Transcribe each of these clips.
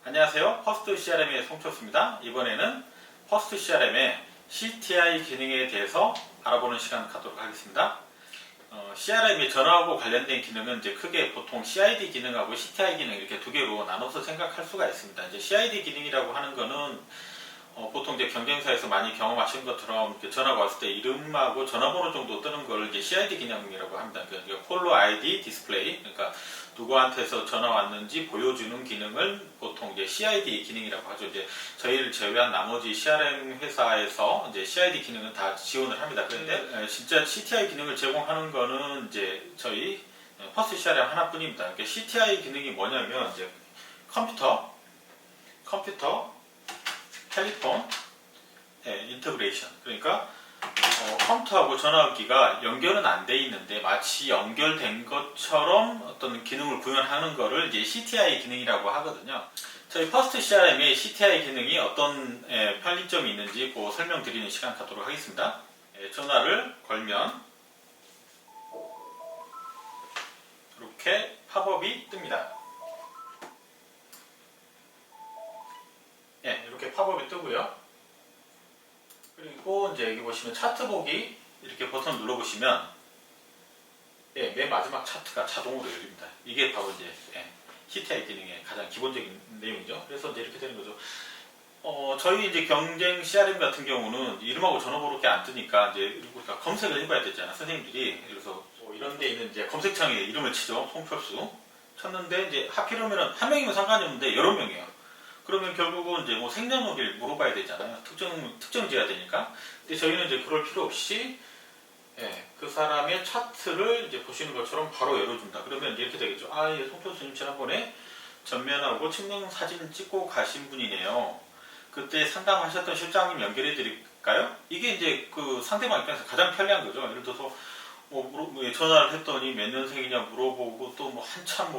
안녕하세요. 퍼스트 CRM의 송철수입니다. 이번에는 퍼스트 CRM의 CTI 기능에 대해서 알아보는 시간 갖도록 하겠습니다. CRM이 전화하고 관련된 기능은 이제 크게 보통 CID 기능하고 CTI 기능 이렇게 두 개로 나눠서 생각할 수가 있습니다. 이제 CID 기능이라고 하는 거는 보통 이제 경쟁사에서 많이 경험하신 것처럼 전화가 왔을 때 이름하고 전화번호 정도 뜨는 걸 이제 CID 기능이라고 합니다. 그러니까 콜러 아이디 디스플레이, 그러니까 누구한테서 전화 왔는지 보여주는 기능을 보통 이제 CID 기능이라고 하죠. 이제 저희를 제외한 나머지 CRM 회사에서 이제 CID 기능은 다 지원을 합니다. 그런데 진짜 CTI 기능을 제공하는 거는 이제 저희 퍼스트 CRM 하나뿐입니다. 그러니까 CTI 기능이 뭐냐면 이제 컴퓨터, 텔레폰, 인터그레이션. 그러니까 컴퓨터하고 전화기가 연결은 안 돼 있는데 마치 연결된 것처럼 어떤 기능을 구현하는 거를 이제 CTI 기능이라고 하거든요. 저희 퍼스트 CRM의 CTI 기능이 어떤 편리점이 있는지 설명드리는 시간 갖도록 하겠습니다. 전화를 걸면 이렇게 팝업이 뜹니다. 이렇게 팝업이 뜨고요. 그리고 이제 여기 보시면 차트 보기 이렇게 버튼 눌러보시면 맨 마지막 차트가 자동으로 열립니다. 이게 바로 이제 CTI 기능의 가장 기본적인 내용이죠. 그래서 이제 이렇게 되는 거죠. 저희 이제 경쟁 CRM 같은 경우는 이름하고 전화번호밖에 안 뜨니까 이제 우리가 검색을 해봐야 되잖아, 선생님들이. 그래서 이런 데 있는 이제 검색창에 이름을 치죠. 송철수 쳤는데 이제 하필이면 한 명이면 상관이 없는데 여러 명이에요. 그러면 결국은 이제 생년월일 물어봐야 되잖아요. 특정지어야 되니까. 근데 저희는 이제 그럴 필요 없이 그 사람의 차트를 이제 보시는 것처럼 바로 열어준다. 그러면 이제 이렇게 되겠죠. 송철수님 지난번에 전면하고 측량 사진 찍고 가신 분이네요. 그때 상담하셨던 실장님 연결해 드릴까요? 이게 이제 그 상대방 입장에서 가장 편리한 거죠. 예를 들어서 전화를 했더니 몇 년생이냐 물어보고 또 한참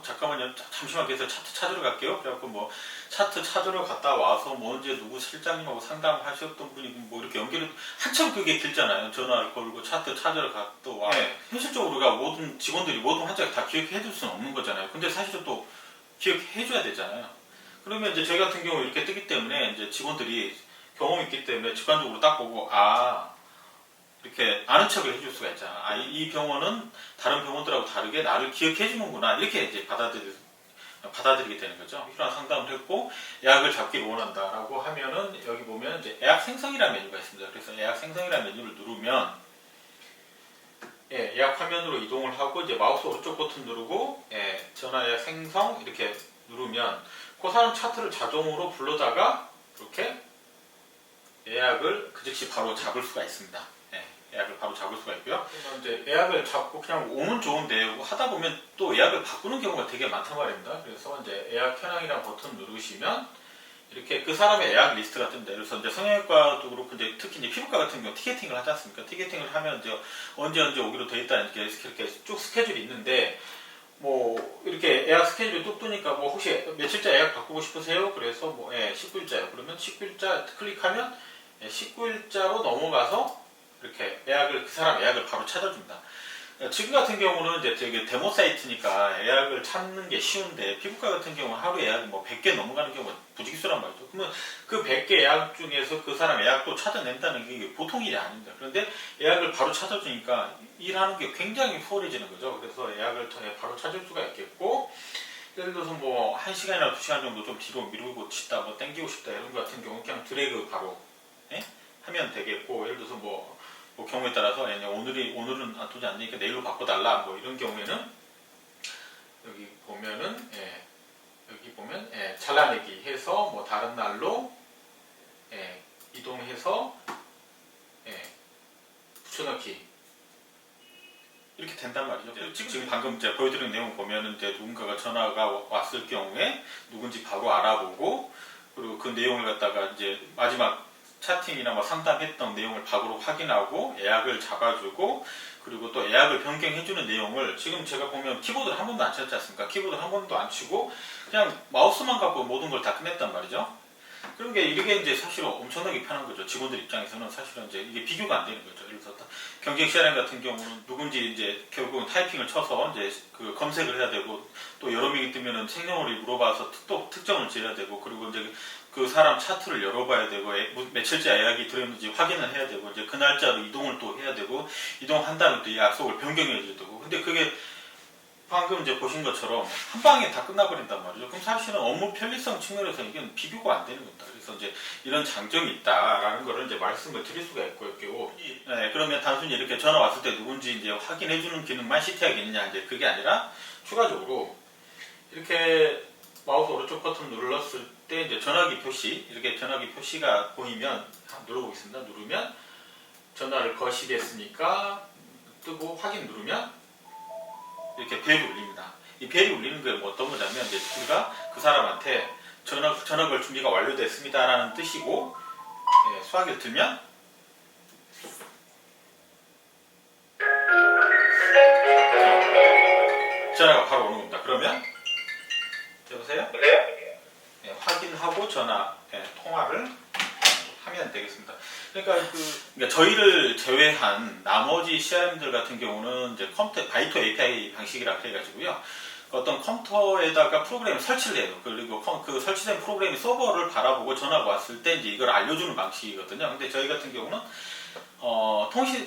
잠깐만요, 잠시만 계속 차트 찾으러 갈게요. 그래갖고 차트 찾으러 갔다 와서 언제 누구 실장님하고 상담하셨던 분이고 이렇게 연결이 한참 그게 길잖아요. 전화를 걸고 차트 찾으러 갔다 와. 현실적으로 우리가 모든 직원들이 모든 환자를 다 기억해 줄 수는 없는 거잖아요. 근데 사실은 또 기억해 줘야 되잖아요. 그러면 이제 저희 같은 경우 이렇게 뜨기 때문에 이제 직원들이 경험이 있기 때문에 직관적으로 딱 보고 이렇게 아는 척을 해줄 수가 있잖아. 이 병원은 다른 병원들하고 다르게 나를 기억해 주는구나. 이렇게 이제 받아들이게 되는 거죠. 필요한 상담을 했고 예약을 잡기를 원한다라고 하면은 여기 보면 이제 예약 생성이라는 메뉴가 있습니다. 그래서 예약 생성이라는 메뉴를 누르면 예약 화면으로 이동을 하고 이제 마우스 오른쪽 버튼 누르고 전화 예약 생성 이렇게 누르면 그 사람 차트를 자동으로 불러다가 이렇게 예약을 그 즉시 바로 잡을 수가 있습니다. 예약을 바로 잡을 수가 있고요. 이제 예약을 잡고 그냥 오면 좋은데 하다 보면 또 예약을 바꾸는 경우가 되게 많단 말입니다. 그래서 이제 예약 현황이라는 버튼 누르시면 이렇게 그 사람의 예약 리스트가 뜹니다. 그래서 이제 성형외과도 그렇고 이제 특히 이제 피부과 같은 경우 티켓팅을 하지 않습니까? 티켓팅을 하면 이제 언제 오기로 돼 있다 이렇게 쭉 스케줄이 있는데 이렇게 예약 스케줄이 뚝 뜨니까 혹시 며칠자 예약 바꾸고 싶으세요? 그래서 19일자요. 그러면 19일자 클릭하면 19일자로 넘어가서 이렇게 그 사람 예약을 바로 찾아줍니다. 지금 같은 경우는 이제 되게 데모 사이트니까 예약을 찾는 게 쉬운데 피부과 같은 경우는 하루 예약이 100개 넘어가는 경우가 부지기수란 말이죠. 그러면 그 100개 예약 중에서 그 사람 예약도 찾아낸다는 게 보통 일이 아닙니다. 그런데 예약을 바로 찾아주니까 일하는 게 굉장히 수월해지는 거죠. 그래서 예약을 바로 찾을 수가 있겠고, 예를 들어서 1시간이나 2시간 정도 좀 뒤로 미루고 싶다, 땡기고 싶다 이런 것 같은 경우 그냥 드래그 바로 하면 되겠고, 예를 들어서 경우에 따라서 오늘은 도저히 안 되니까 내일로 바꿔달라 이런 경우에는 여기 보면은 여기 보면 잘라내기 해서 다른 날로 이동해서 붙여넣기 이렇게 된단 말이죠. 지금 방금 제가 보여드린 내용 보면은 이제 누군가가 전화가 왔을 경우에 누군지 바로 알아보고, 그리고 그 내용을 갖다가 이제 마지막 차팅이나 상담했던 내용을 바로 확인하고 예약을 잡아주고, 그리고 또 예약을 변경해주는 내용을 지금 제가 보면 키보드를 한 번도 안 쳤지 않습니까? 키보드를 한 번도 안 치고 그냥 마우스만 갖고 모든 걸 다 끝냈단 말이죠. 그런 게 이게 이제 사실 엄청나게 편한 거죠. 직원들 입장에서는 사실은 이제 이게 비교가 안 되는 거죠. 예를 들어서 경쟁 CRM 같은 경우는 누군지 이제 결국은 타이핑을 쳐서 이제 그 검색을 해야 되고 또 여러 명이 뜨면은 생년월일 물어봐서 또 특정을 지어야 되고 그리고 이제 그 사람 차트를 열어봐야 되고 며칠째 예약이 들어있는지 확인을 해야 되고 이제 그 날짜로 이동을 또 해야 되고 이동한 다음에 또 약속을 변경해야 되고 근데 그게 방금 이제 보신 것처럼 한 방에 다 끝나버린단 말이죠. 그럼 사실은 업무 편리성 측면에서 이건 비교가 안 되는 겁니다. 그래서 이제 이런 장점이 있다라는 거를 이제 말씀을 드릴 수가 있고요. 네, 그러면 단순히 이렇게 전화 왔을 때 누군지 이제 확인해주는 기능만 CT하게 있느냐 이제 그게 아니라 추가적으로 이렇게 마우스 오른쪽 버튼 눌렀을 때 이제 전화기 표시 이렇게 전화기 표시가 보이면 눌러보겠습니다. 누르면 전화를 거시겠으니까 뜨고 확인 누르면 이렇게 벨이 울립니다. 이 벨이 울리는 게 뭐 어떤 거냐면 이제 우리가 그 사람한테 전화 걸 준비가 완료됐습니다라는 뜻이고 예, 수화기를 들면 전화가 바로 오는 겁니다. 그러면 여보세요? 예, 확인하고 전화 통화를 하면 되겠습니다. 그러니까 저희를 제외한 나머지 CRM들 같은 경우는 이제 컴퓨터 바이토 API 방식이라 그래가지고요. 어떤 컴퓨터에다가 프로그램을 설치를 해요. 그리고 그 설치된 프로그램이 서버를 바라보고 전화가 왔을 때 이제 이걸 알려주는 방식이거든요. 근데 저희 같은 경우는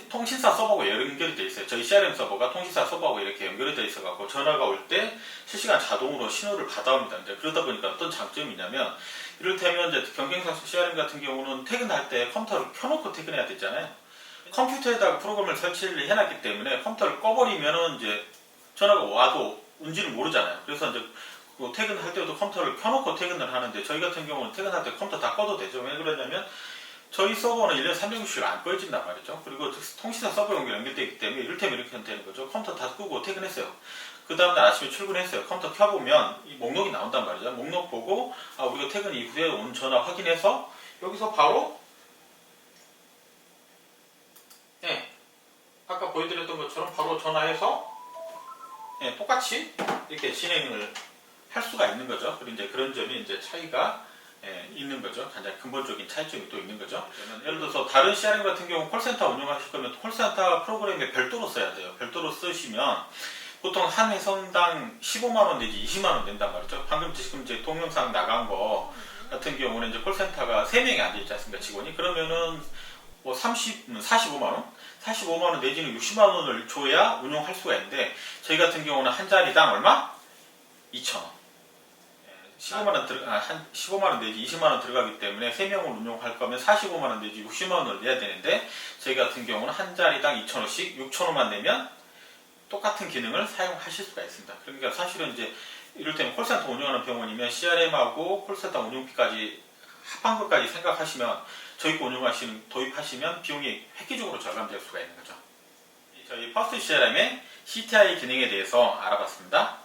통신사 서버하고 연결이 되어 있어요. 저희 CRM 서버가 통신사 서버하고 이렇게 연결이 되어 있어갖고 전화가 올 때 실시간 자동으로 신호를 받아옵니다. 이제 그러다 보니까 어떤 장점이 있냐면 이를테면 이제 경쟁사 CRM 같은 경우는 퇴근할 때 컴퓨터를 켜놓고 퇴근해야 되잖아요. 컴퓨터에다가 프로그램을 설치를 해놨기 때문에 컴퓨터를 꺼버리면은 이제 전화가 와도 온지를 모르잖아요. 그래서 이제 퇴근할 때도 컴퓨터를 켜놓고 퇴근을 하는데 저희 같은 경우는 퇴근할 때 컴퓨터 다 꺼도 되죠. 왜 그러냐면 저희 서버는 1년 360일 안 꺼진단 말이죠. 그리고 통신사 서버 연결되어 있기 때문에 이를테면 이렇게 되는 거죠. 컴퓨터 다 끄고 퇴근했어요. 그 다음날 아침에 출근했어요. 컴퓨터 켜보면 이 목록이 나온단 말이죠. 목록 보고 우리가 퇴근 이후에 온 전화 확인해서 여기서 바로 아까 보여드렸던 것처럼 바로 전화해서 똑같이 이렇게 진행을 할 수가 있는 거죠. 그리고 이제 그런 점이 이제 차이가 있는 거죠. 가장 근본적인 차이점이 또 있는 거죠. 예를 들어서 다른 CRM 같은 경우 콜센터 운영하실 거면 콜센터 프로그램에 별도로 써야 돼요. 별도로 쓰시면 보통 한 회선당 15만원 내지 20만원 낸단 말이죠. 방금 지금 이제 동영상 나간 거 같은 경우는 이제 콜센터가 3명이 앉아있지 않습니까? 직원이. 그러면은 뭐 45만원? 45만원 내지는 60만원을 줘야 운영할 수가 있는데 저희 같은 경우는 한 자리당 얼마? 2,000원. 15만원 내지 20만원 들어가기 때문에 3명을 운용할 거면 45만원 내지 60만원을 내야 되는데 저희 같은 경우는 한 자리당 2,000원씩 6,000원만 내면 똑같은 기능을 사용하실 수가 있습니다. 그러니까 사실은 이제 이를테면 콜센터 운영하는 병원이면 CRM하고 콜센터 운영비까지 합한 것까지 생각하시면 저희 거 도입하시면 비용이 획기적으로 절감될 수가 있는 거죠. 저희 퍼스트 CRM의 CTI 기능에 대해서 알아봤습니다.